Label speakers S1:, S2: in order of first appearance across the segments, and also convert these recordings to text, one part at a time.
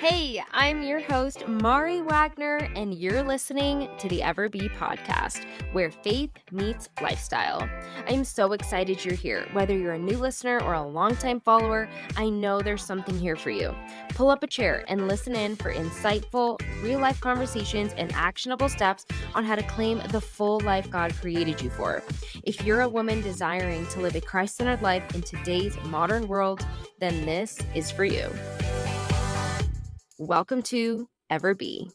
S1: Hey, I'm your host, Mari Wagner, and you're listening to the Ever Be podcast, where faith meets lifestyle. I'm so excited you're here. Whether you're a new listener or a longtime follower, I know there's something here for you. Pull up a chair and listen in for insightful, real-life conversations and actionable steps on how to claim the full life God created you for. If you're a woman desiring to live a Christ-centered life in today's modern world, then this is for you. Welcome to Ever Be.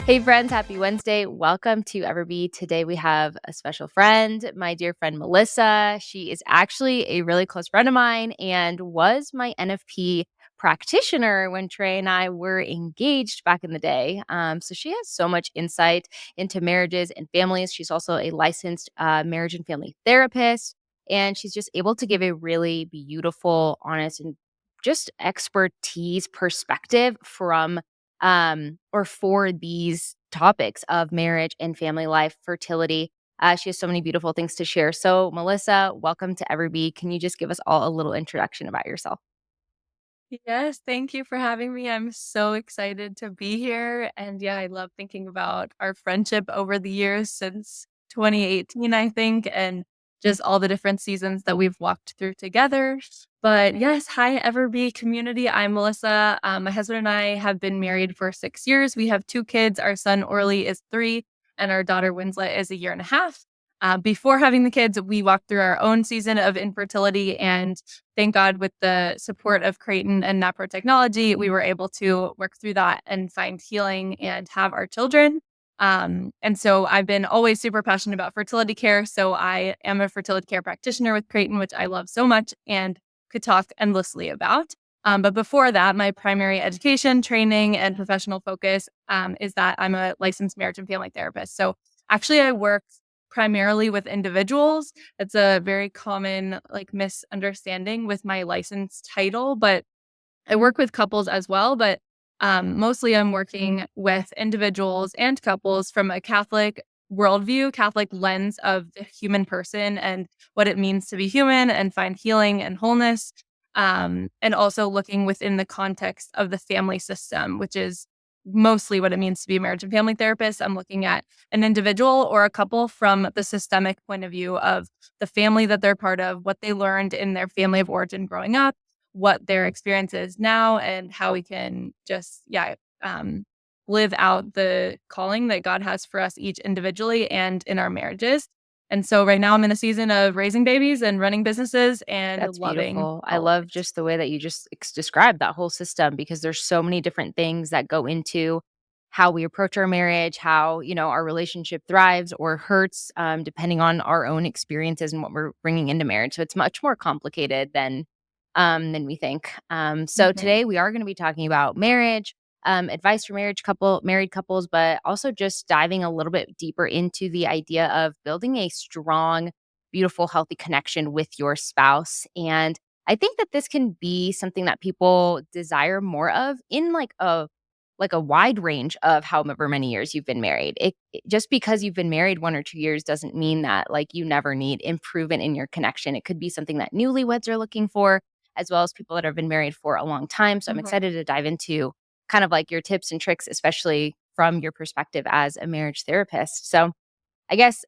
S1: Hey friends, happy Wednesday. Welcome to Ever Be. Today we have a special friend, my dear friend Melissa. She is actually a really close friend of mine and was my NFP practitioner when Trey and I were engaged back in the day. So she has so much insight into marriages and families. She's also a licensed marriage and family therapist, and she's just able to give a really beautiful, honest, and just expertise perspective from or for these topics of marriage and family life, fertility. She has so many beautiful things to share. So, Melissa, welcome to Everbee. Can you just give us all a little introduction about yourself?
S2: Yes, thank you for having me. I'm so excited to be here. And yeah, I love thinking about our friendship over the years since 2018, I think, and just all the different seasons that we've walked through together. But yes, hi, Everbee community. I'm Melissa. My husband and I have been married for 6 years. We have two kids. Our son, Orly, is 3, and our daughter, Winslet, is a year and a half. Before having the kids, we walked through our own season of infertility, and thank God, with the support of Creighton and NAPRO Technology, we were able to work through that and find healing and have our children. And so I've been always super passionate about fertility care. So I am a fertility care practitioner with Creighton, which I love so much and could talk endlessly about. But before that, my primary education, training, and professional focus is that I'm a licensed marriage and family therapist. So actually, I work primarily with individuals. It's a very common misunderstanding with my license title, but I work with couples as well. But mostly I'm working with individuals and couples from a Catholic worldview, Catholic lens of the human person and what it means to be human and find healing and wholeness. And also looking within the context of the family system, which is mostly what it means to be a marriage and family therapist. I'm looking at an individual or a couple from the systemic point of view of the family that they're part of, what they learned in their family of origin growing up, what their experience is now, and how we can just, live out the calling that God has for us each individually and in our marriages. And so right now I'm in a season of raising babies and running businesses and
S1: That's
S2: loving
S1: beautiful. I
S2: all of
S1: love
S2: it.
S1: just the way that you just described that whole system because there's so many different things that go into how we approach our marriage, how, our relationship thrives or hurts, depending on our own experiences and what we're bringing into marriage. So it's much more complicated than we think. So
S2: Mhm.
S1: today we are going to be talking about marriage, advice for married couples, but also just diving a little bit deeper into the idea of building a strong, beautiful, healthy connection with your spouse. And I think that this can be something that people desire more of in like a wide range of however many years you've been married. Just because you've been married 1 or 2 years doesn't mean that like you never need improvement in your connection. It could be something that newlyweds are looking for, as well as people that have been married for a long time. So I'm
S2: Mhm.
S1: excited to dive into kind of like your tips and tricks, especially from your perspective as a marriage therapist. So I guess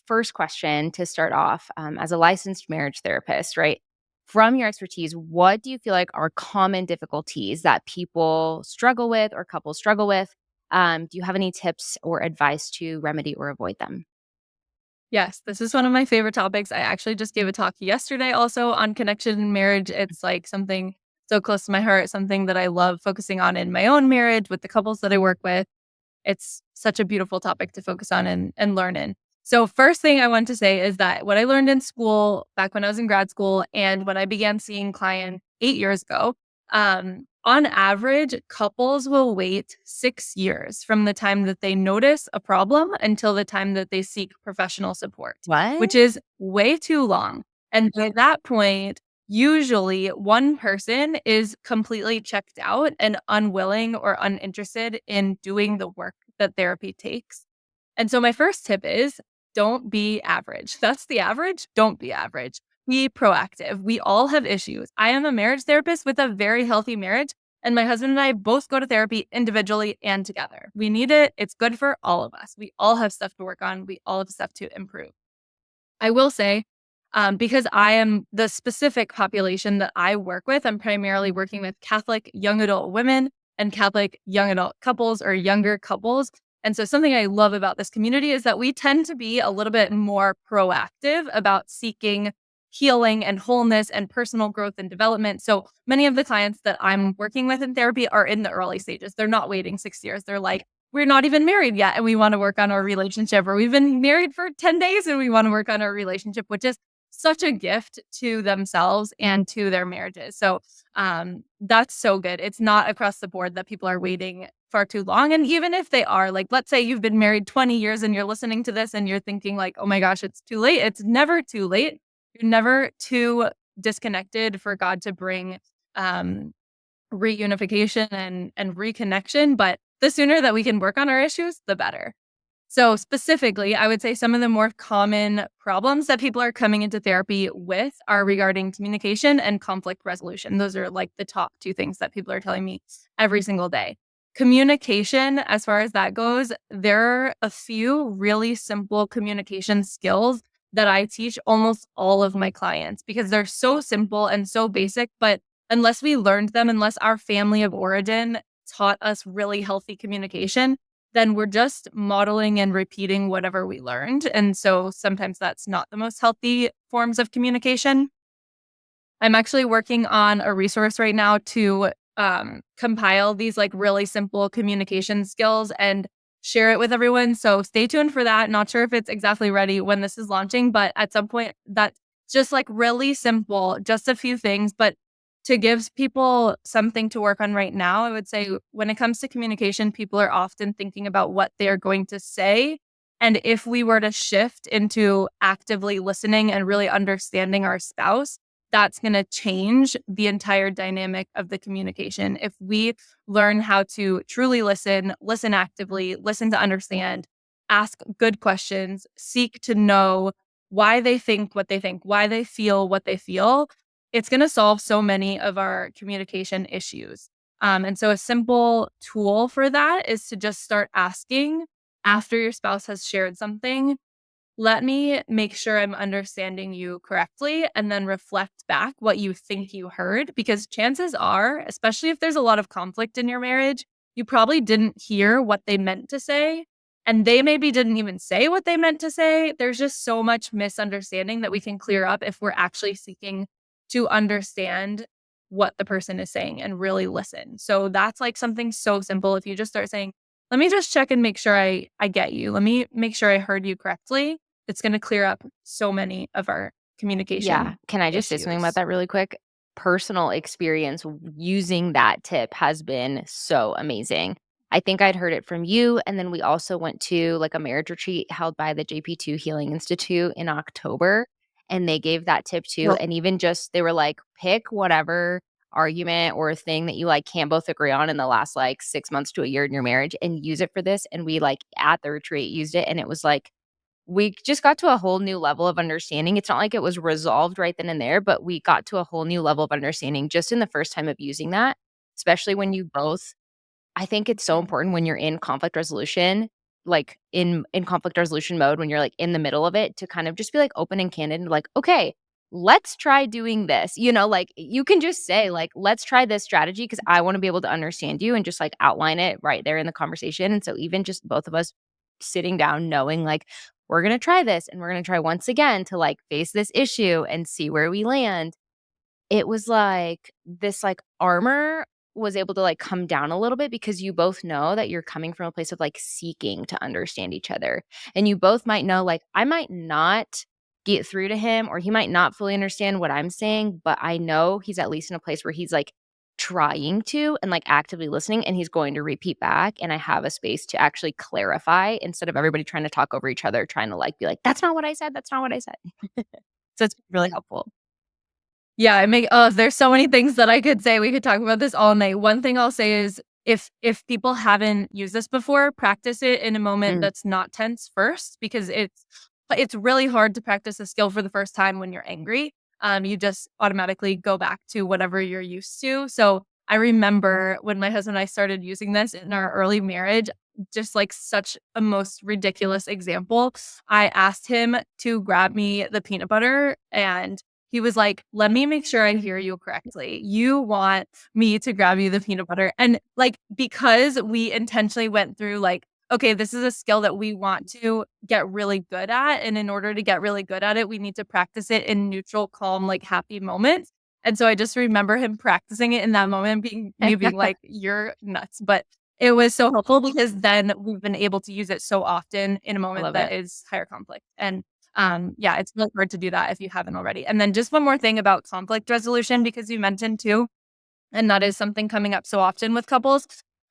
S1: first question to start off, as a licensed marriage therapist, right? From your expertise, what do you feel like are common difficulties that people struggle with or couples struggle with? Do you have any tips or advice to remedy or avoid them?
S2: Yes, this is one of my favorite topics. I actually just gave a talk yesterday also on connection in marriage. It's like something so close to my heart, something that I love focusing on in my own marriage with the couples that I work with. It's such a beautiful topic to focus on and learn in. So, first thing I want to say is that what I learned in school back when I was in grad school and when I began seeing clients 8 years ago, on average, couples will wait 6 years from the time that they notice a problem until the time that they seek professional support, which
S1: What?
S2: is way too long. And by that point, usually one person is completely checked out and unwilling or uninterested in doing the work that therapy takes. And so my first tip is don't be average. That's the average. Don't be average. be proactive. We all have issues. I am a marriage therapist with a very healthy marriage, and my husband and I both go to therapy individually and together. We need it. It's good for all of us. We all have stuff to work on. We all have stuff to improve. I will say, because I am the specific population that I work with, I'm primarily working with Catholic young adult women and Catholic young adult couples or younger couples. And so, something I love about this community is that we tend to be a little bit more proactive about seeking healing and wholeness and personal growth and development. So, many of the clients that I'm working with in therapy are in the early stages. They're not waiting 6 years. They're like, we're not even married yet and we want to work on our relationship, or we've been married for 10 days and we want to work on our relationship, which is such a gift to themselves and to their marriages. So that's so good. It's not across the board that people are waiting far too long. And even if they are, like, let's say you've been married 20 years and you're listening to this and you're thinking like, oh my gosh, it's too late. It's never too late. You're never too disconnected for God to bring reunification and reconnection. But the sooner that we can work on our issues, the better. So specifically, I would say some of the more common problems that people are coming into therapy with are regarding communication and conflict resolution. Those are like the top two things that people are telling me every single day. Communication, as far as that goes, there are a few really simple communication skills that I teach almost all of my clients because they're so simple and so basic, but unless we learned them, unless our family of origin taught us really healthy communication, then we're just modeling and repeating whatever we learned. And so sometimes that's not the most healthy forms of communication. I'm actually working on a resource right now to compile these like really simple communication skills and share it with everyone. So stay tuned for that. Not sure if it's exactly ready when this is launching, but at some point that's just like really simple, just a few things, but to give people something to work on right now, I would say when it comes to communication, people are often thinking about what they're going to say. And if we were to shift into actively listening and really understanding our spouse, that's going to change the entire dynamic of the communication. If we learn how to truly listen, listen actively, listen to understand, ask good questions, seek to know why they think, why they feel what they feel, it's going to solve so many of our communication issues. And so a simple tool for that is to just start asking after your spouse has shared something, let me make sure I'm understanding you correctly and then reflect back what you think you heard. Because chances are, especially if there's a lot of conflict in your marriage, you probably didn't hear what they meant to say. And they maybe didn't even say what they meant to say. There's just so much misunderstanding that we can clear up if we're actually seeking to understand what the person is saying and really listen. So that's like something so simple. If you just start saying, let me just check and make sure I get you. Let me make sure I heard you correctly. It's going to clear up so many of our
S1: Yeah.
S2: communication
S1: Can I just say something about
S2: issues.
S1: that really quick? Personal experience using that tip has been so amazing. I think I'd heard it from you. And then we also went to like a marriage retreat held by the JP2 Healing Institute in October. And they gave that tip too.
S2: Well,
S1: And even just, they were like, pick whatever argument or thing that you like can't both agree on in the last like 6 months to a year in your marriage and use it for this. And we like at the retreat used it. And it was like, we just got to a whole new level of understanding. It's not like it was resolved right then and there, but we got to a whole new level of understanding just in the first time of using that, especially when you both I think it's so important when you're in conflict resolution, like in conflict resolution mode, when you're like in the middle of it, to kind of just be like open and candid and like, okay, let's try doing this. Like you can just say, like, let's try this strategy because I want to be able to understand you and just like outline it right there in the conversation. And so even just both of us sitting down, knowing like we're gonna try this and we're gonna try once again to like face this issue and see where we land, it was like this, like, armor was able to, like, come down a little bit because you both know that you're coming from a place of, like, seeking to understand each other, and you both might know, like, I might not get through to him or he might not fully understand what I'm saying, but I know he's at least in a place where he's, like, trying to and, like, actively listening, and he's going to repeat back, and I have a space to actually clarify instead of everybody trying to talk over each other, trying to, like, be like, "That's not what I said, that's not what I said." So it's really helpful.
S2: yeah, there's so many things that I could say. We could talk about this all night. One thing I'll say is if people haven't used this before, practice it in a moment
S1: Mm.
S2: that's not tense first because it's really hard to practice a skill for the first time when you're angry. You just automatically go back to whatever you're used to. So I remember when my husband and I started using this in our early marriage, just like such a most ridiculous example. I asked him to grab me the peanut butter and he was like, let me make sure I hear you correctly. You want me to grab you the peanut butter. And like, because we intentionally went through like, okay, this is a skill that we want to get really good at. And in order to get really good at it, we need to practice it in neutral, calm, like happy moments. And so I just remember him practicing it in that moment, being like, you're nuts. But it was so helpful because then we've been able to use it so often in a
S1: I
S2: moment
S1: love
S2: that
S1: it.
S2: is higher conflict. And yeah, it's really hard to do that if you haven't already. And then just one more thing about conflict resolution, because you mentioned too, and that is something coming up so often with couples.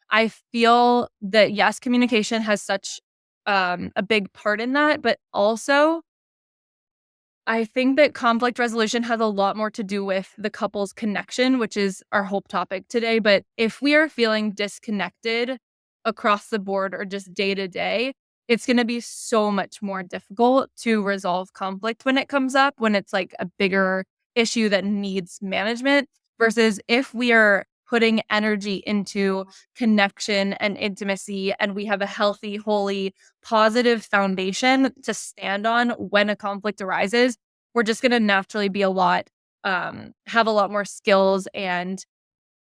S2: I feel that yes, communication has such a big part in that, but also I think that conflict resolution has a lot more to do with the couple's connection, which is our whole topic today. But if we are feeling disconnected across the board or just day to day, it's going to be so much more difficult to resolve conflict when it comes up, when it's like a bigger issue that needs management, versus if we are putting energy into connection and intimacy and we have a healthy, holy, positive foundation to stand on when a conflict arises, we're just going to naturally be have a lot more skills and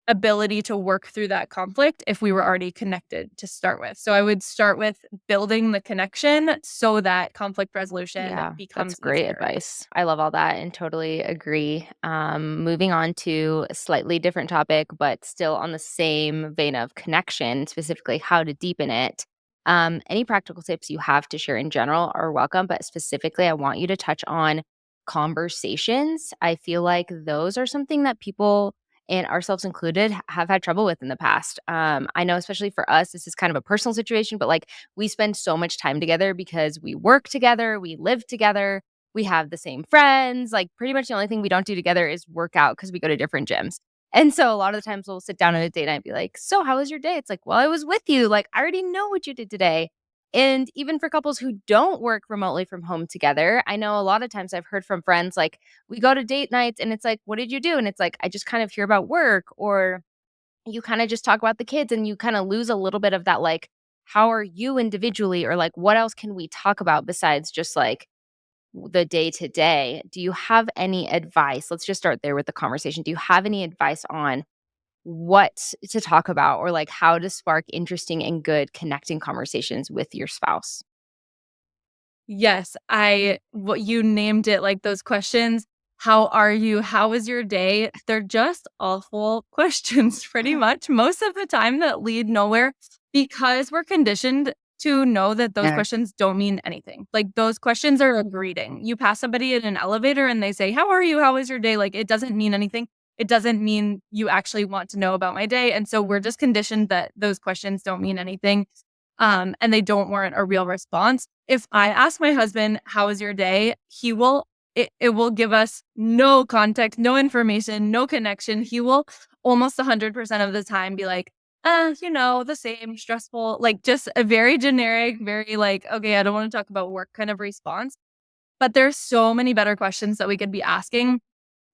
S2: ability to work through that conflict if we were already connected to start with. So I would start with building the connection so that conflict resolution
S1: Yeah, that's
S2: becomes
S1: great
S2: easier.
S1: advice. I love all that and totally agree. Moving on to a slightly different topic, but still on the same vein of connection, specifically how to deepen it. Any practical tips you have to share in general are welcome, but specifically, I want you to touch on conversations. I feel like those are something that people, and ourselves included, have had trouble with in the past. I know, especially for us, this is kind of a personal situation, but like we spend so much time together because we work together, we live together, we have the same friends. Like pretty much the only thing we don't do together is work out because we go to different gyms. And so a lot of the times we'll sit down at a date night and be like, "So, how was your day?" It's like, "Well, I was with you. Like, I already know what you did today." And even for couples who don't work remotely from home together, I know a lot of times I've heard from friends like, we go to date nights and it's like, "What did you do?" And it's like, I just kind of hear about work, or you kinda just talk about the kids and you kinda lose a little bit of that, like, how are you individually, or, like, what else can we talk about besides just, like, the day to day? Do you have any advice? Let's just start there with the conversation. Do you have any advice on what to talk about, or, like, how to spark interesting and good connecting conversations with your spouse?
S2: Yes, I what you named it, like, those questions, "How are you? How was your day?" They're just awful questions pretty much most of the time that lead nowhere because we're conditioned to know that those
S1: Yeah.
S2: questions don't mean anything. Like, those questions are a greeting. You pass somebody in an elevator and they say, "How are you? How was your day?" Like, it doesn't mean anything. It doesn't mean you actually want to know about my day, and so we're just conditioned that those questions don't mean anything, and they don't warrant a real response. If I ask my husband, "How was your day?" It will give us no context, no information, no connection. He will almost 100% of the time be like, the same, stressful," like just a very generic, very like, "Okay, I don't want to talk about work" kind of response. But there's so many better questions that we could be asking.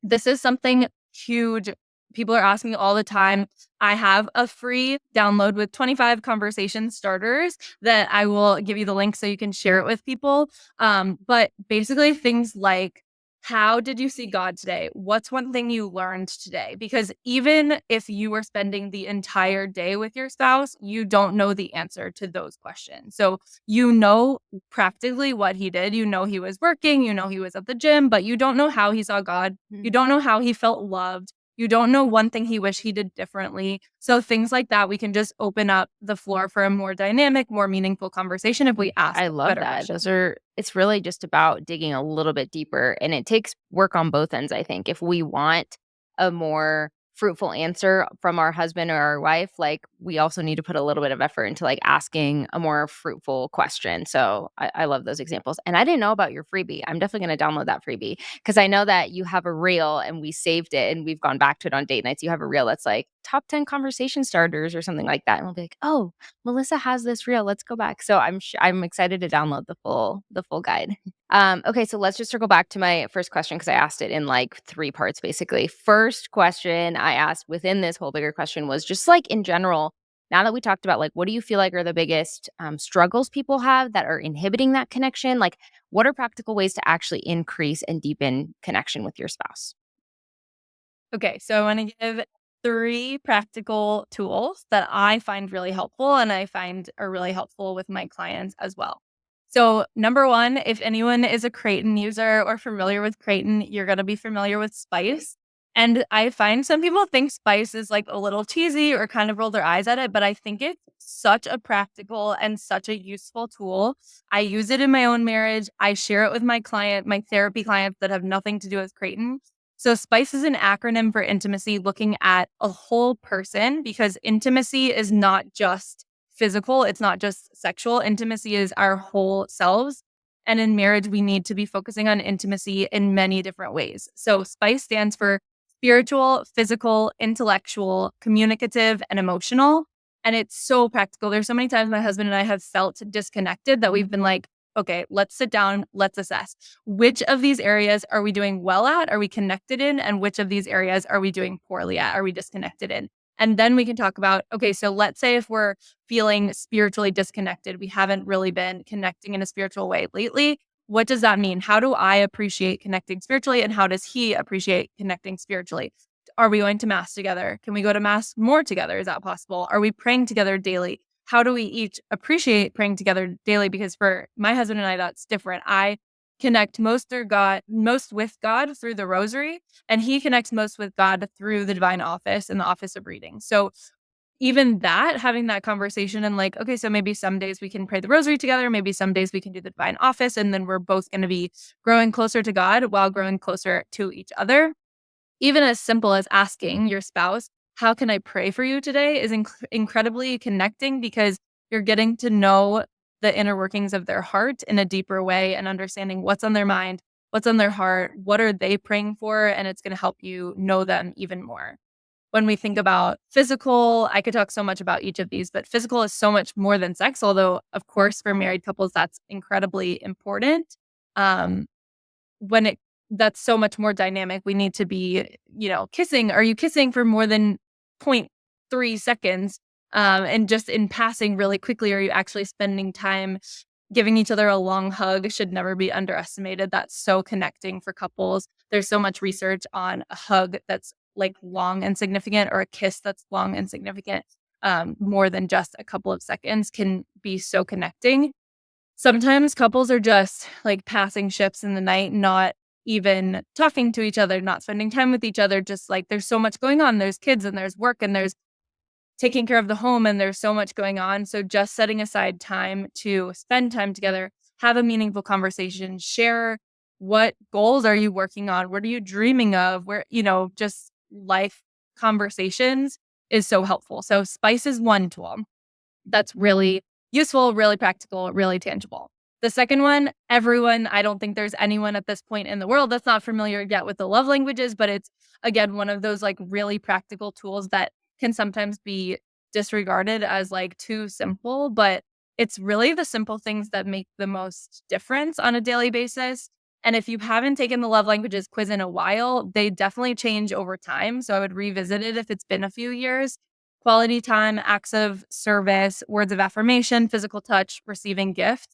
S2: This is something huge. People are asking all the time. I have a free download with 25 conversation starters that I will give you the link so you can share it with people. But basically, things like, how did you see God today? What's one thing you learned today? Because even if you were spending the entire day with your spouse, you don't know the answer to those questions. So you know practically what he did. You know he was working, you know he was at the gym, but you don't know how he saw God. You
S1: Mhm.
S2: don't know how he felt loved. You don't know one thing he wished he did differently. So things like that, we can just open up the floor for a more dynamic, more meaningful conversation if we ask
S1: I love
S2: better
S1: that.
S2: questions.
S1: It's really just about digging a little bit deeper, and it takes work on both ends, I think. If we want a more fruitful answer from our husband or our wife, like, we also need to put a little bit of effort into, like, asking a more fruitful question. So I love those examples. And I didn't know about your freebie. I'm definitely gonna download that freebie because I know that you have a reel and we saved it and we've gone back to it on date nights. You have a reel that's like top 10 conversation starters or something like that. And we'll be like, oh, Melissa has this reel. Let's go back. So I'm excited to download the full guide. Okay, so let's just circle back to my first question because I asked it in like three parts basically. First question I asked within this whole bigger question was just like in general, now that we talked about like what do you feel like are the biggest struggles people have that are inhibiting that connection? Like, what are practical ways to actually increase and deepen connection with your spouse?
S2: Okay, so I want to give 3 practical tools that I find really helpful and I find are really helpful with my clients as well. So, number 1, if anyone is a Creighton user or familiar with Creighton, you're going to be familiar with Spice. And I find some people think Spice is like a little cheesy or kind of roll their eyes at it, but I think it's such a practical and such a useful tool. I use it in my own marriage. I share it with my therapy clients that have nothing to do with Creighton. So SPICE is an acronym for intimacy, looking at a whole person because intimacy is not just physical, it's not just sexual. Intimacy is our whole selves. And in marriage, we need to be focusing on intimacy in many different ways. So SPICE stands for spiritual, physical, intellectual, communicative, and emotional. And it's so practical. There's so many times my husband and I have felt disconnected that we've been like, okay, let's sit down, let's assess. Which of these areas are we doing well at? Are we connected in? And which of these areas are we doing poorly at? Are we disconnected in? And then we can talk about, okay, so let's say if we're feeling spiritually disconnected, we haven't really been connecting in a spiritual way lately. What does that mean? How do I appreciate connecting spiritually? And how does he appreciate connecting spiritually? Are we going to mass together? Can we go to mass more together? Is that possible? Are we praying together daily? How do we each appreciate praying together daily? Because for my husband and I, that's different. I connect most with God through the rosary, and he connects most with God through the divine office and the office of reading. So even that, having that conversation and like, okay, so maybe some days we can pray the rosary together, maybe some days we can do the divine office, and then we're both going to be growing closer to God while growing closer to each other. Even as simple as asking your spouse, "How can I pray for you today?" is incredibly connecting because you're getting to know the inner workings of their heart in a deeper way and understanding what's on their mind, what's on their heart, what are they praying for, and it's gonna help you know them even more. When we think about physical, I could talk so much about each of these, but physical is so much more than sex, although, of course, for married couples, that's incredibly important. Um, when it That's so much more dynamic. We need to be, kissing. Are you kissing for more than 0.3 seconds? And just in passing really quickly, are you actually spending time giving each other a long hug? Should never be underestimated. That's so connecting for couples. There's so much research on a hug that's like long and significant or a kiss that's long and significant. More than just a couple of seconds can be so connecting. Sometimes couples are just like passing ships in the night, not even talking to each other, not spending time with each other. Just like there's so much going on. There's kids and there's work and there's taking care of the home and there's so much going on. So just setting aside time to spend time together, have a meaningful conversation, share what goals are you working on? What are you dreaming of? Just life conversations is so helpful. So Spice is one tool that's really useful, really practical, really tangible. The second one, I don't think there's anyone at this point in the world that's not familiar yet with the love languages, but it's again one of those like really practical tools that can sometimes be disregarded as like too simple, but it's really the simple things that make the most difference on a daily basis. And if you haven't taken the love languages quiz in a while, they definitely change over time. So I would revisit it if it's been a few years. Quality time, acts of service, words of affirmation, physical touch, receiving gifts.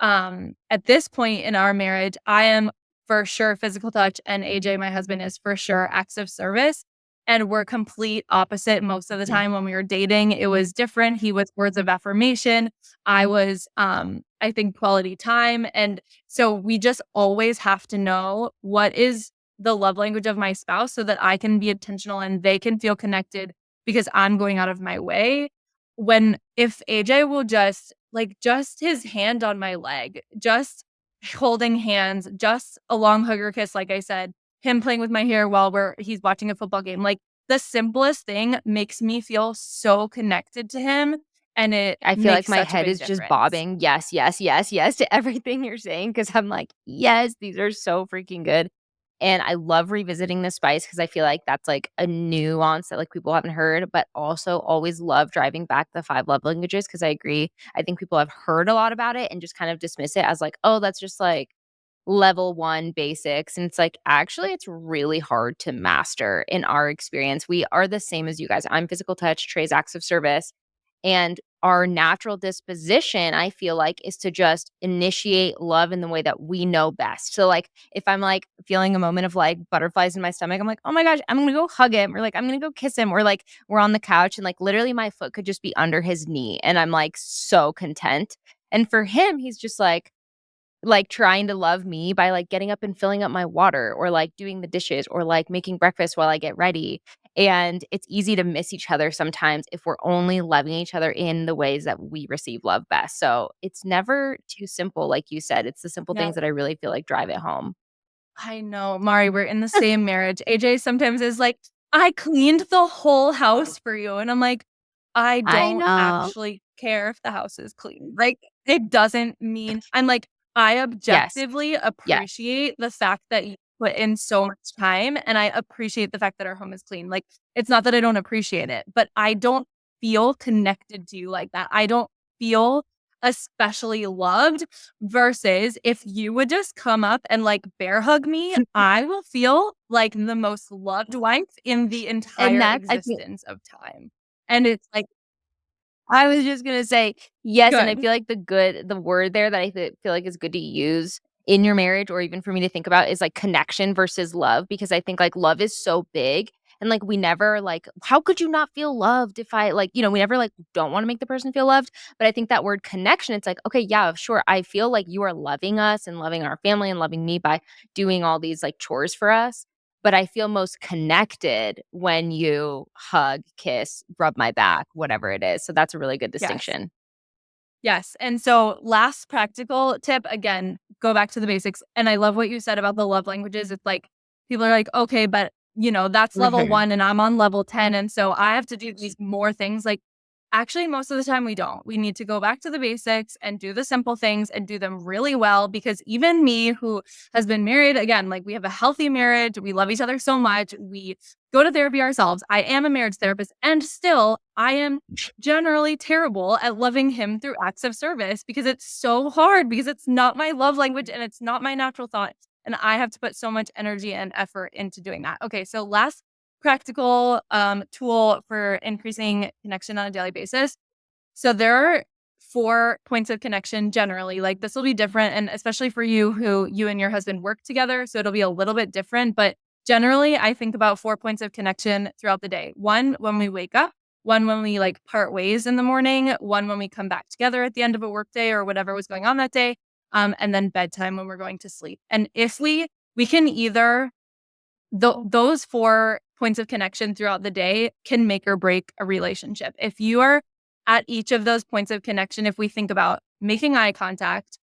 S2: At this point in our marriage, I am for sure physical touch, and AJ, my husband, is for sure acts of service. And we're complete opposite most of the time when we were dating. It was different. He was words of affirmation. I was, I think, quality time. And so we just always have to know what is the love language of my spouse so that I can be intentional and they can feel connected because I'm going out of my way. If AJ will just his hand on my leg, just holding hands, just a long hug or kiss, like I said, him playing with my hair while he's watching a football game. Like the simplest thing makes me feel so connected to him, and it
S1: I feel like
S2: makes
S1: my
S2: such a
S1: head
S2: big
S1: is just
S2: difference.
S1: bobbing, "Yes, yes, yes, yes," to everything you're saying because 'cause I'm like, "Yes, these are so freaking good." And I love revisiting the spice because I feel like that's, like, a nuance that, like, people haven't heard, but also always love driving back the 5 love languages because I agree. I think people have heard a lot about it and just kind of dismiss it as, like, "Oh, that's just, like, level 1 basics," and it's like, actually, it's really hard to master in our experience. We are the same as you guys. I'm physical touch, Trey's acts of service, and our natural disposition, I feel like, is to just initiate love in the way that we know best. So, like, if I'm, like, feeling a moment of, like, butterflies in my stomach, I'm like, "Oh my gosh, I'm gonna go hug him," or, like, "I'm gonna go kiss him," or, like, we're on the couch and, like, literally my foot could just be under his knee, and I'm, like, so content. And for him, he's just like, trying to love me by, like, getting up and filling up my water or, like, doing the dishes or, like, making breakfast while I get ready, and it's easy to miss each other sometimes if we're only loving each other in the ways that we receive love best, so it's never too simple, like you said, it's the simple
S2: Yeah.
S1: things that I really feel like drive it home.
S2: I know, Mari, we're in the same marriage. AJ sometimes is like, "I cleaned the whole house for you," and I'm like, "I
S1: I
S2: don't
S1: know.
S2: actually care if the house is clean." Like, it doesn't mean I'm like, I
S1: Yes.
S2: objectively
S1: Yes.
S2: appreciate the fact that you put in so much time, and I appreciate the fact that our home is clean. Like, it's not that I don't appreciate it, but I don't feel connected to you like that. I don't feel especially loved. Versus if you would just come up and, like, bear hug me, I will feel like the most loved wife in the
S1: And
S2: entire
S1: that I think
S2: existence of time. And it's like,
S1: I was just gonna say, yes, and I
S2: good.
S1: feel like the word there that feel like is good to use in your marriage or even for me to think about is, like, connection versus love, because I think, like, love is so big and, like, we never, like, "How could you not feel loved if I" like, we never, like, don't wanna make the person feel loved, but I think that word connection, it's like, "Okay, yeah, sure, I feel like you are loving us and loving our family and loving me by doing all these, like, chores for us, but I feel most connected when you hug, kiss, rub my back, whatever it is. So that's a really good
S2: Yes.
S1: distinction.
S2: Yes, and so last practical tip, again, go back to the basics, and I love what you said about the love languages. It's like, people are like, "Okay, but, that's level
S1: Mhm.
S2: 1 and I'm on level 10, and so I have to do these more things." Like, actually, most of the time we don't. We need to go back to the basics and do the simple things and do them really well, because even me, who has been married, again, like, we have a healthy marriage, we love each other so much, we go to therapy ourselves. I am a marriage therapist, and still I am generally terrible at loving him through acts of service because it's so hard, because it's not my love language and it's not my natural thought. And I have to put so much energy and effort into doing that. Okay, so last practical tool for increasing connection on a daily basis. So there are 4 points of connection generally. Like, this will be different, and especially for you, who you and your husband work together, so it'll be a little bit different. But generally, I think about 4 points of connection throughout the day. One when we wake up, one when we, like, part ways in the morning, one when we come back together at the end of a workday or whatever was going on that day, and then bedtime when we're going to sleep. And if we can either those 4 points of connection throughout the day can make or break a relationship. If you are at each of those points of connection, if we think about making eye contact,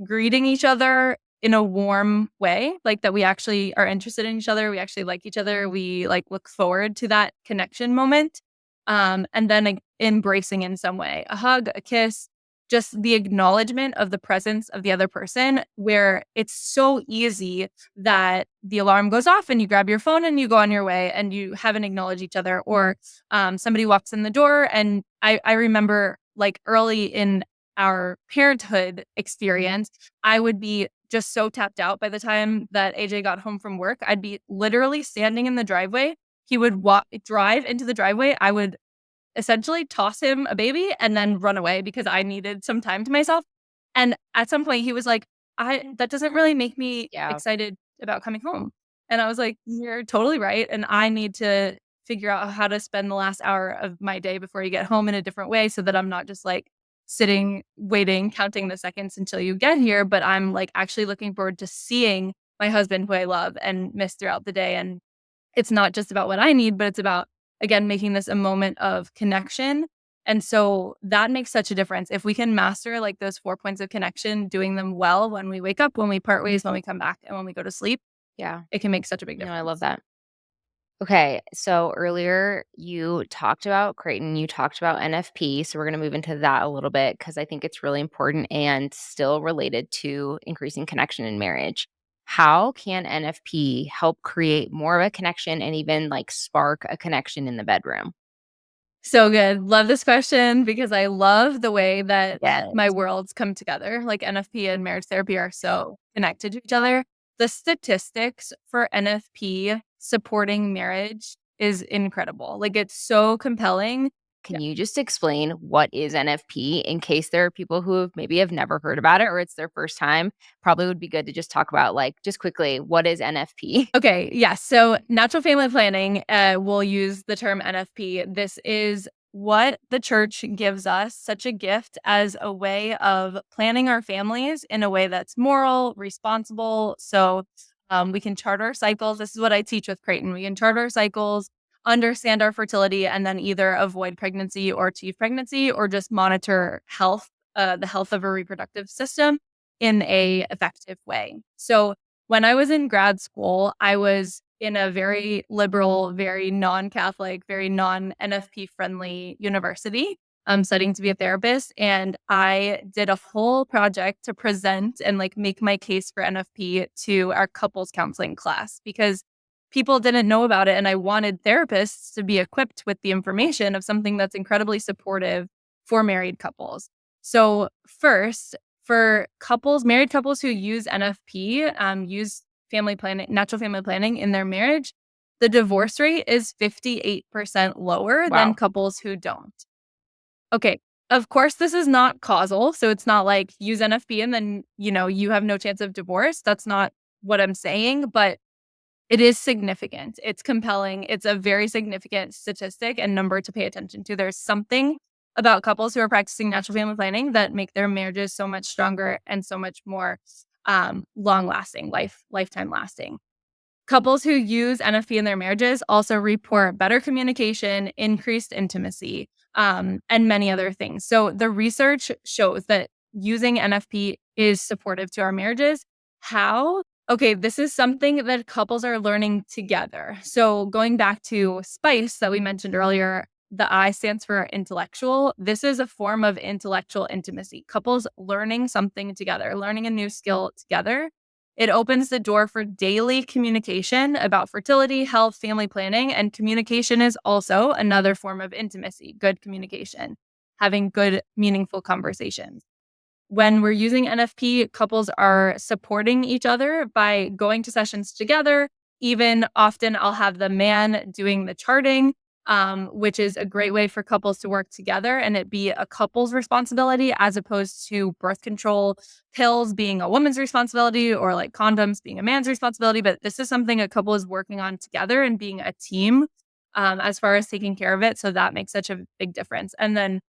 S2: greeting each other in a warm way, like that we actually are interested in each other, we actually like each other, we, like, look forward to that connection moment, and then, like, embracing in some way, a hug, a kiss, just the acknowledgement of the presence of the other person, where it's so easy that the alarm goes off and you grab your phone and you go on your way and you haven't acknowledged each other, or somebody walks in the door. And I remember, like, early in our parenthood experience, I would be just so tapped out by the time that AJ got home from work. I'd be literally standing in the driveway. He would drive into the driveway. I would essentially toss him a baby and then run away because I needed some time to myself. And at some point he was like, "I that doesn't really make me
S1: Yeah.
S2: excited about coming home." And I was like, "You're totally right, and I need to figure out how to spend the last hour of my day before you get home in a different way, so that I'm not just, like, sitting, waiting, counting the seconds until you get here, but I'm, like, actually looking forward to seeing my husband, who I love and miss throughout the day." And it's not just about what I need, but it's about, again, making this a moment of connection. And so that makes such a difference. If we can master, like, those 4 points of connection, doing them well when we wake up, when we part ways, when we come back, and when we go to sleep,
S1: Yeah.
S2: it can make such a big
S1: No, I love
S2: difference.
S1: that. Okay, so earlier you talked about Creighton, you talked about NFP, so we're going to move into that a little bit because I think it's really important and still related to increasing connection in marriage. How can NFP help create more of a connection and even like spark a connection in the bedroom?
S2: So good. Love this question because I love the way that my
S1: Yes.
S2: worlds come together. Like NFP and marriage therapy are so connected to each other. The statistics for NFP supporting marriage is incredible. Like it's so compelling.
S1: Can you just explain what is NFP in case there are people who maybe have never heard about it or it's their first time? Probably would be good to just talk about like just quickly what is NFP?
S2: Okay, yes. So natural family planning, we'll use the term NFP. This is what the church gives us, such a gift as a way of planning our families in a way that's moral, responsible. So we can chart our cycles. This is what I teach with Creighton. We can chart our cycles, understand our fertility, and then either avoid pregnancy or achieve pregnancy, or just monitor the health of a reproductive system in a effective way. So when I was in grad school, I was in a very liberal, very non-Catholic, very non-NFP friendly university, studying to be a therapist. And I did a whole project to present and like make my case for NFP to our couples counseling class because people didn't know about it. And I wanted therapists to be equipped with the information of something that's incredibly supportive for married couples. So first, for couples, married couples who use NFP, use family planning, natural family planning in their marriage, the divorce rate is 58% lower than
S1: Wow.
S2: couples who don't. Okay. Of course, this is not causal. So it's not like use NFP and then, you have no chance of divorce. That's not what I'm saying, but it is significant. It's compelling. It's a very significant statistic and number to pay attention to. There's something about couples who are practicing natural family planning that make their marriages so much stronger and so much more long lasting, lifetime lasting. Couples who use NFP in their marriages also report better communication, increased intimacy, and many other things. So the research shows that using NFP is supportive to our marriages. How? Okay, this is something that couples are learning together. So going back to SPICE that we mentioned earlier, the I stands for intellectual. This is a form of intellectual intimacy. Couples learning something together, learning a new skill together. It opens the door for daily communication about fertility, health, family planning, and communication is also another form of intimacy, good communication, having good, meaningful conversations. When we're using NFP, couples are supporting each other by going to sessions together. Even often, I'll have the man doing the charting, which is a great way for couples to work together and it be a couple's responsibility as opposed to birth control pills being a woman's responsibility or like condoms being a man's responsibility. But this is something a couple is working on together and being a team as far as taking care of it. So that makes such a big difference. And then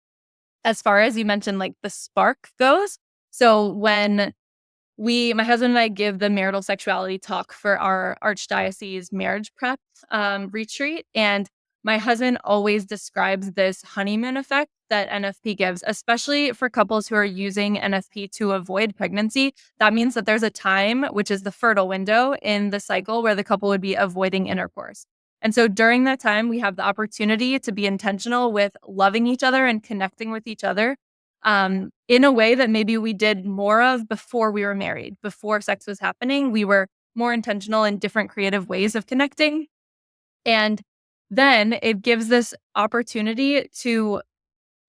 S2: as far as you mentioned, like the spark goes. So when my husband and I give the marital sexuality talk for our archdiocese marriage prep retreat. And my husband always describes this honeymoon effect that NFP gives, especially for couples who are using NFP to avoid pregnancy. That means that there's a time, which is the fertile window in the cycle, where the couple would be avoiding intercourse. And so during that time, we have the opportunity to be intentional with loving each other and connecting with each other in a way that maybe we did more of before we were married, before sex was happening. We were more intentional in different creative ways of connecting. And then it gives this opportunity to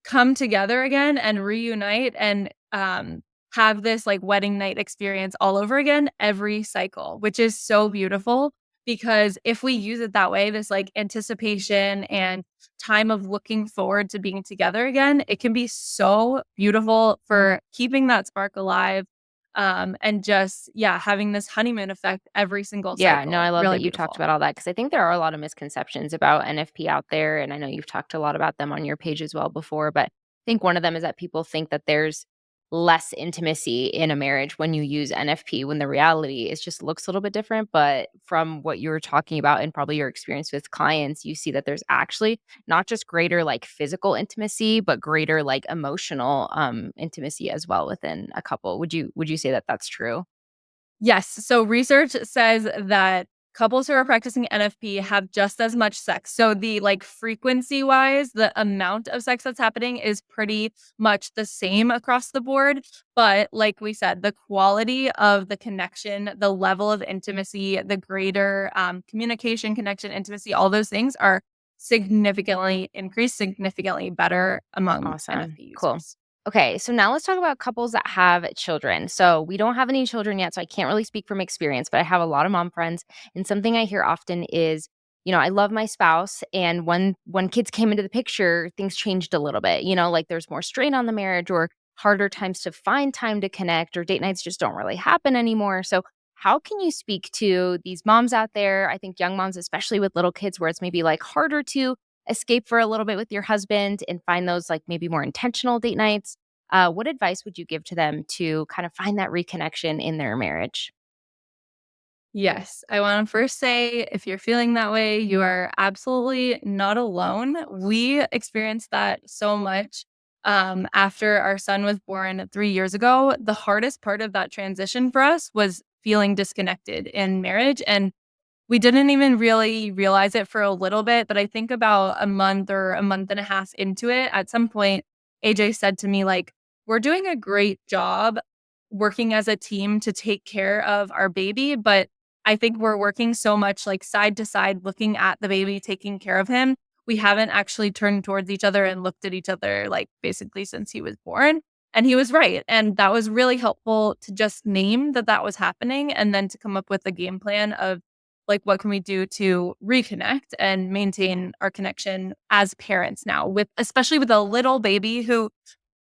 S2: come together again and reunite and have this like wedding night experience all over again every cycle, which is so beautiful because if we use it that way, this like anticipation and time of looking forward to being together again, it can be so beautiful for keeping that spark alive. And just, yeah, having this honeymoon effect every single
S1: Yeah, no,
S2: cycle.
S1: I love
S2: Really
S1: that you talked
S2: beautiful.
S1: about all that because I think there are a lot of misconceptions about NFP out there. And I know you've talked a lot about them on your page as well before. But I think one of them is that people think that there's less intimacy in a marriage when you use NFP, when the reality is just looks a little bit different. But from what you were talking about and probably your experience with clients, you see that there's actually not just greater like physical intimacy, but greater like emotional intimacy as well within a couple. Would you say that that's true?
S2: Yes. So research says that couples who are practicing NFP have just as much sex. So the like frequency wise, the amount of sex that's happening is pretty much the same across the board. But like we said, the quality of the connection, the level of intimacy, the greater communication, connection, intimacy, all those things are significantly increased, significantly better among
S1: Awesome.
S2: NFP
S1: Cool.
S2: users.
S1: Okay, so now let's talk about couples that have children. So we don't have any children yet, so I can't really speak from experience, but I have a lot of mom friends, and something I hear often is, I love my spouse, and when kids came into the picture, things changed a little bit. Like there's more strain on the marriage, or harder times to find time to connect, or date nights just don't really happen anymore. So how can you speak to these moms out there? I think young moms, especially with little kids, where it's maybe like harder to escape for a little bit with your husband and find those like maybe more intentional date nights. What advice would you give to them to kind of find that reconnection in their marriage?
S2: Yes, I want to first say if you're feeling that way, you are absolutely not alone. We experienced that so much after our son was born 3 years ago. The hardest part of that transition for us was feeling disconnected in marriage. And we didn't even really realize it for a little bit. But I think about a month or a month and a half into it, at some point, AJ said to me, like, we're doing a great job working as a team to take care of our baby, but I think we're working so much like side to side, looking at the baby, taking care of him. We haven't actually turned towards each other and looked at each other like basically since he was born. And he was right. And that was really helpful to just name that that was happening and then to come up with a game plan of like what can we do to reconnect and maintain our connection as parents now with especially with a little baby who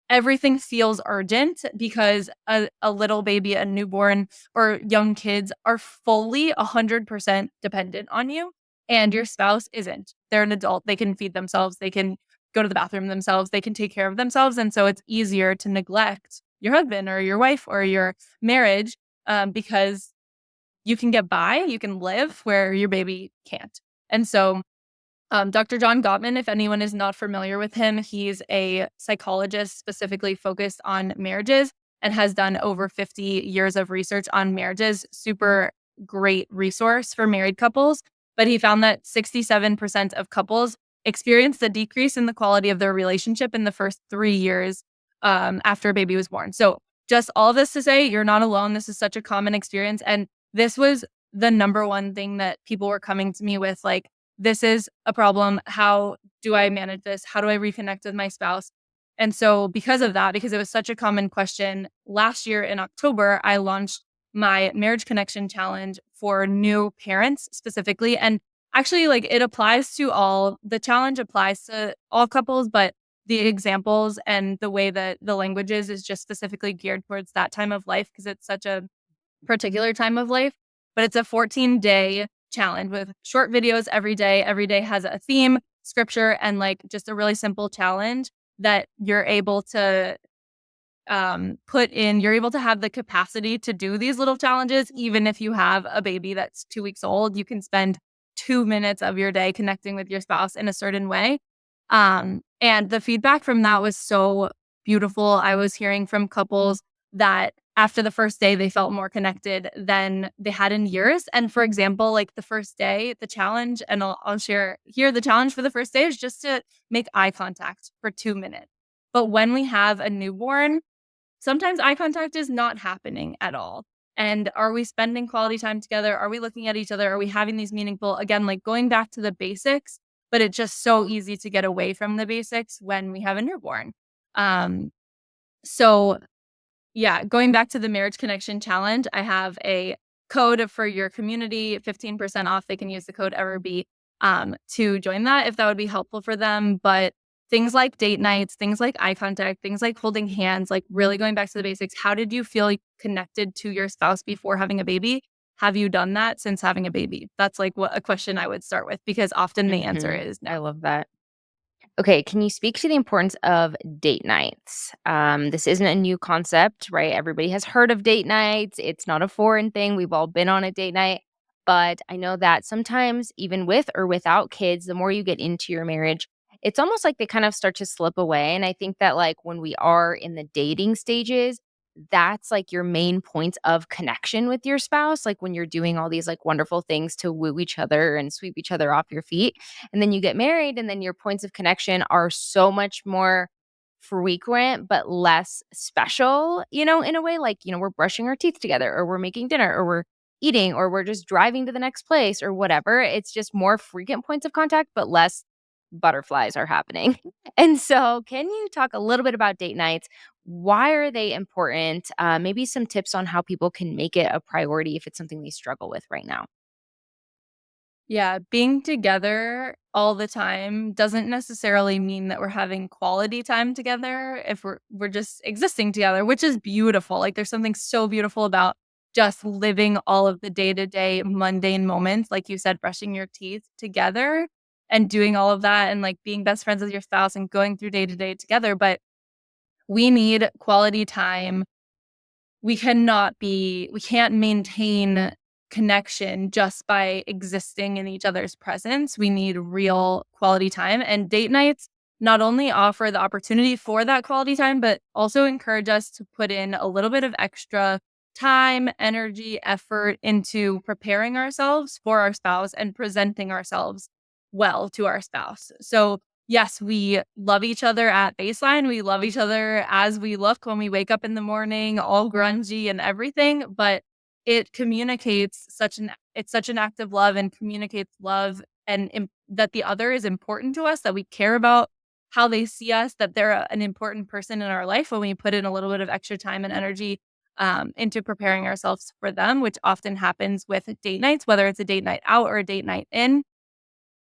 S2: everything feels urgent because a little baby, a newborn, or young kids are fully 100% dependent on you, and your spouse isn't. They're an adult. They can feed themselves. They can go to the bathroom themselves. They can take care of themselves. And so it's easier to neglect your husband or your wife or your marriage because you can get by, you can live where your baby can't. And so Dr. John Gottman, if anyone is not familiar with him, he's a psychologist specifically focused on marriages and has done over 50 years of research on marriages. Super great resource for married couples. But he found that 67% of couples experienced a decrease in the quality of their relationship in the first 3 years after a baby was born. So, just all of this to say, you're not alone. This is such a common experience. And this was the number one thing that people were coming to me with like, this is a problem. How do I manage this? How do I reconnect with my spouse? And so, because of that, because it was such a common question, last year in October, I launched my marriage connection challenge for new parents specifically. And actually, like it applies to all, the challenge applies to all couples, but the examples and the way that the language is just specifically geared towards that time of life because it's such a particular time of life, but it's a 14-day challenge with short videos every day. Every day has a theme, scripture, and like just a really simple challenge that you're able to put in. You're able to have the capacity to do these little challenges, even if you have a baby that's 2 weeks old. You can spend 2 minutes of your day connecting with your spouse in a certain way. And the feedback from that was so beautiful. I was hearing from couples that after the first day, they felt more connected than they had in years. And for example, like the first day, the challenge, and I'll share here the challenge for the first day is just to make eye contact for 2 minutes. But when we have a newborn, sometimes eye contact is not happening at all. And are we spending quality time together? Are we looking at each other? Are we having these meaningful, again, like going back to the basics? But it's just so easy to get away from the basics when we have a newborn. Um, so yeah, going back to the Marriage Connection Challenge, I have a code for your community, 15% off. They can use the code EverBe to join that if that would be helpful for them. But things like date nights, things like eye contact, things like holding hands, like really going back to the basics. How did you feel connected to your spouse before having a baby? Have you done that since having a baby? That's like what a question I would start with because often the answer
S1: Mhm.
S2: is no.
S1: I love that. Okay, can you speak to the importance of date nights? This isn't a new concept, right? Everybody has heard of date nights. It's not a foreign thing. We've all been on a date night. But I know that sometimes, even with or without kids, the more you get into your marriage, it's almost like they kind of start to slip away. And I think that, like, when we are in the dating stages, that's like your main points of connection with your spouse, like when you're doing all these like wonderful things to woo each other and sweep each other off your feet. And then you get married, and then your points of connection are so much more frequent but less special, in a way. Like, we're brushing our teeth together, or we're making dinner, or we're eating, or we're just driving to the next place, or whatever. It's just more frequent points of contact, but less butterflies are happening. And so, can you talk a little bit about date nights? Why are they important? Maybe some tips on how people can make it a priority if it's something they struggle with right now.
S2: Yeah, being together all the time doesn't necessarily mean that we're having quality time together if we're just existing together, which is beautiful. Like there's something so beautiful about just living all of the day-to-day mundane moments, like you said, brushing your teeth together and doing all of that and like being best friends with your spouse and going through day-to-day together. But we need quality time. We can't maintain connection just by existing in each other's presence. We need real quality time, and date nights not only offer the opportunity for that quality time, but also encourage us to put in a little bit of extra time, energy, effort into preparing ourselves for our spouse and presenting ourselves well to our spouse. So yes, we love each other at baseline. We love each other as we look when we wake up in the morning, all grungy and everything, but it communicates such an act of love and communicates love and that the other is important to us, that we care about how they see us, that they're an important person in our life when we put in a little bit of extra time and energy into preparing ourselves for them, which often happens with date nights, whether it's a date night out or a date night in.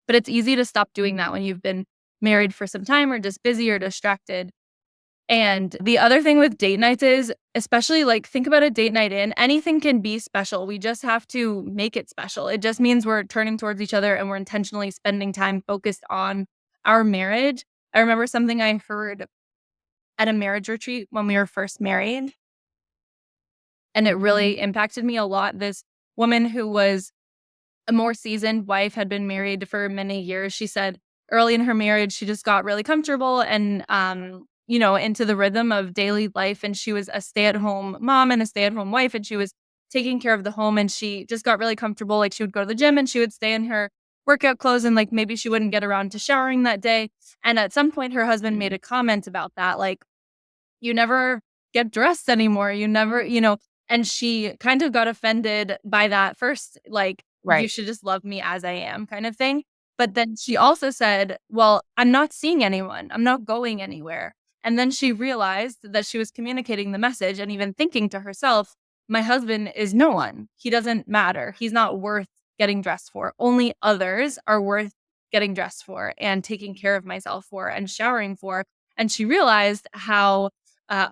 S2: But it's easy to stop doing that when you've been married for some time or just busy or distracted. And the other thing with date nights is, especially like think about a date night in, anything can be special. We just have to make it special. It just means we're turning towards each other and we're intentionally spending time focused on our marriage. I remember something I heard at a marriage retreat when we were first married, and it really impacted me a lot. This woman who was a more seasoned wife, had been married for many years. She said early in her marriage, she just got really comfortable and, into the rhythm of daily life. And she was a stay at home mom and a stay at home wife. And she was taking care of the home, and she just got really comfortable. Like she would go to the gym and she would stay in her workout clothes, and like maybe she wouldn't get around to showering that day. And at some point, her husband made a comment about that. Like, you never get dressed anymore. You never, and she kind of got offended by that first, like, you
S1: Right.
S2: should just love me as I am kind of thing. But then she also said, well, I'm not seeing anyone. I'm not going anywhere. And then she realized that she was communicating the message and even thinking to herself, my husband is no one. He doesn't matter. He's not worth getting dressed for. Only others are worth getting dressed for and taking care of myself for and showering for. And she realized um,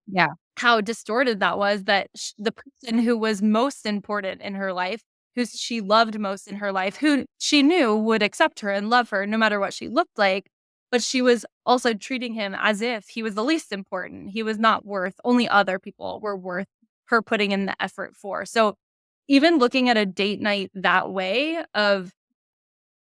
S1: Yeah.
S2: how distorted that was, that the person who was most important in her life, who she loved most in her life, who she knew would accept her and love her no matter what she looked like, but she was also treating him as if he was the least important. He was not worth, only other people were worth her putting in the effort for. So even looking at a date night that way, of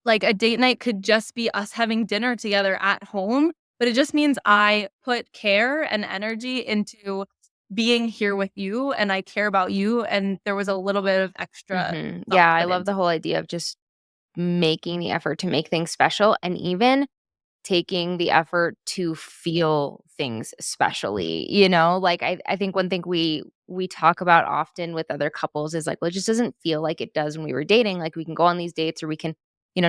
S2: like, a date night could just be us having dinner together at home, but it just means I put care and energy into being here with you, and I care about you, and there was a little bit of extra thought
S1: Yeah, I
S2: put
S1: love the
S2: into
S1: whole idea of just making the effort to make things special, and even taking the effort to feel things specially, Like, I think one thing we talk about often with other couples is like, well, it just doesn't feel like it does when we were dating. Like, we can go on these dates, or we can,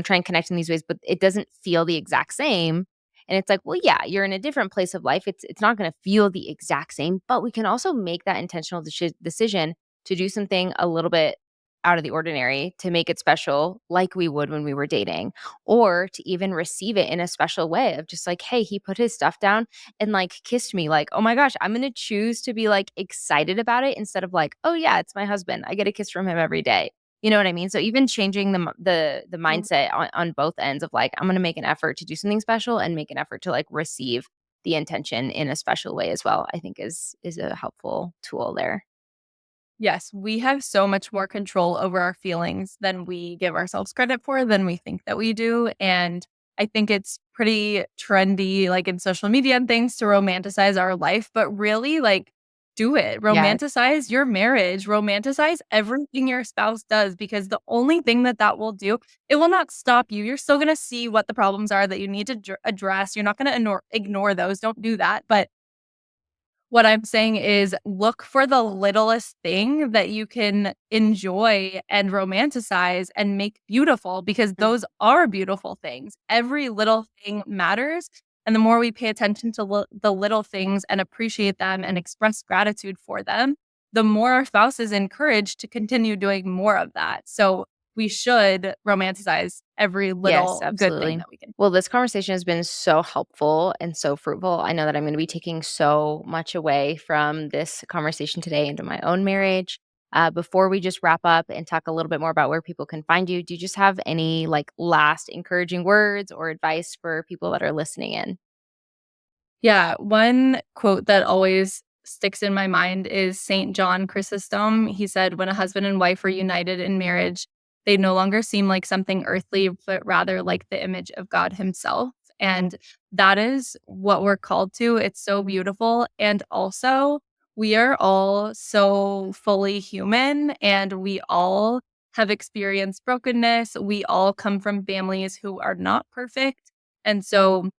S1: try and connect in these ways, but it doesn't feel the exact same. And it's like, well, yeah, you're in a different place of life. It's not going to feel the exact same, but we can also make that intentional decision to do something a little bit out of the ordinary to make it special, like we would when we were dating, or to even receive it in a special way of just like, hey, he put his stuff down and like kissed me. Like, oh my gosh, I'm going to choose to be like excited about it instead of like, oh yeah, it's my husband. I get a kiss from him every day. You know what I mean? So even changing the
S2: Mm.
S1: mindset on both ends of like, I'm going to make an effort to do something special and make an effort to like receive the intention in a special way as well, I think is a helpful tool there.
S2: Yes, we have so much more control over our feelings than we give ourselves credit for, than we think that we do, and I think it's pretty trendy, like, in social media and things, to romanticize our life, but really, like, do it.
S1: Yeah.
S2: Romanticize your marriage, romanticize everything your spouse does, because the only thing that will do, it will not stop you. You're still going to see what the problems are that you need to address. You're not going to ignore those. Don't do that. But what I'm saying is look for the littlest thing that you can enjoy and romanticize and make beautiful, because those are beautiful things. Every little thing matters. And the more we pay attention to the little things and appreciate them and express gratitude for them, the more our spouse is encouraged to continue doing more of that. So we should romanticize every
S1: Yes,
S2: little good thing
S1: absolutely.
S2: that we can.
S1: Well, this conversation has been so helpful and so fruitful. I know that I'm going to be taking so much away from this conversation today into my own marriage. Before we just wrap up and talk a little bit more about where people can find you, do you just have any like last encouraging words or advice for people that are listening in?
S2: Yeah, one quote that always sticks in my mind is Saint John Chrysostom. He said, "When a husband and wife are united in marriage, they no longer seem like something earthly, but rather like the image of God Himself." And that is what we're called to. It's so beautiful. And also, we are all so fully human, and we all have experienced brokenness. We all come from families who are not perfect. And so,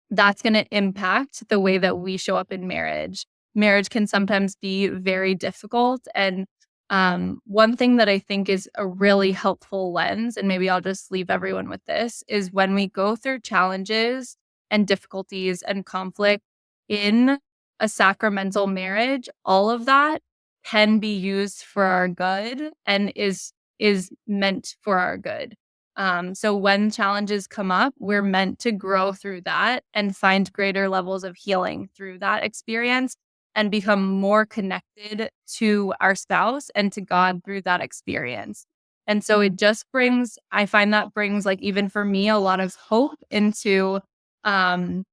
S2: that's gonna impact the way that we show up in marriage. Marriage can sometimes be very difficult, and, one thing that I think is a really helpful lens, and maybe I'll just leave everyone with this, is when we go through challenges and difficulties and conflict in a sacramental marriage, all of that can be used for our good and is meant for our good. So when challenges come up, we're meant to grow through that and find greater levels of healing through that experience and become more connected to our spouse and to God through that experience. And so it just brings, I find that brings, like, even for me, a lot of hope um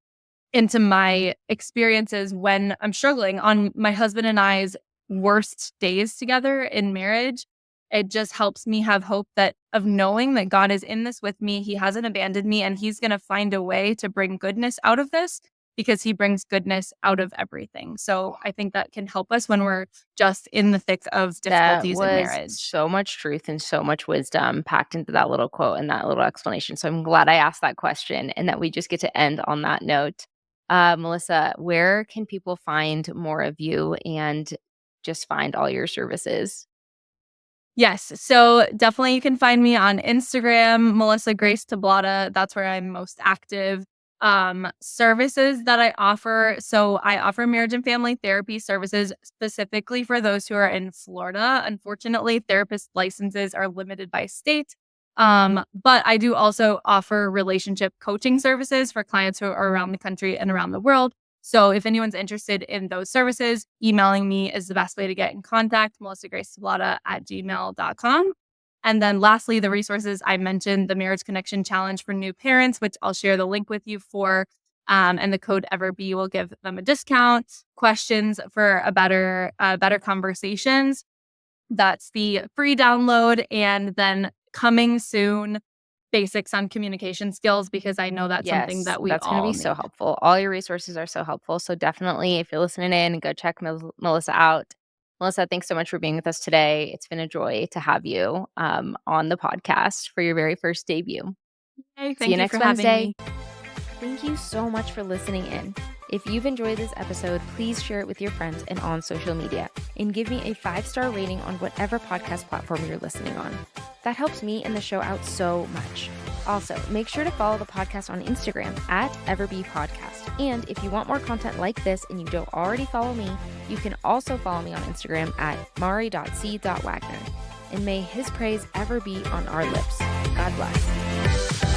S2: into my experiences when I'm struggling on my husband and I's worst days together in marriage. It just helps me have hope that of knowing that God is in this with me. He hasn't abandoned me, and He's going to find a way to bring goodness out of this, because He brings goodness out of everything. So I think that can help us when we're just in the thick of
S1: That
S2: difficulties in
S1: was
S2: marriage.
S1: so much truth and so much wisdom packed into that little quote and that little explanation. So I'm glad I asked that question and that we just get to end on that note. Melissa, where can people find more of you and just find all your services?
S2: Yes. So definitely you can find me on Instagram, Melissa Grace Tablata. That's where I'm most active. Services that I offer. So I offer marriage and family therapy services specifically for those who are in Florida. Unfortunately, therapist licenses are limited by state. But I do also offer relationship coaching services for clients who are around the country and around the world. So if anyone's interested in those services, emailing me is the best way to get in contact, melissagracetablata@gmail.com. And then lastly, the resources I mentioned, the Marriage Connection Challenge for new parents, which I'll share the link with you for. And the code EverBe will give them a discount. Questions for better conversations. That's the free download. And then coming soon, basics on communication skills, because I know that's something
S1: Yes,
S2: that we
S1: that's going to be
S2: all
S1: so
S2: need.
S1: helpful. All your resources are so helpful. So definitely, if you're listening in, go check Melissa out. Melissa, thanks so much for being with us today. It's been a joy to have you on the podcast for your very first debut.
S2: Hey,
S1: See you
S2: thank you for
S1: next
S2: having
S1: Wednesday.
S2: me.
S1: Thank you so much for listening in. If you've enjoyed this episode, please share it with your friends and on social media, and give me a 5-star rating on whatever podcast platform you're listening on. That helps me and the show out so much. Also, make sure to follow the podcast on Instagram at Everbee Podcast. And if you want more content like this and you don't already follow me, you can also follow me on Instagram at mari.c.wagner. And may His praise ever be on our lips. God bless.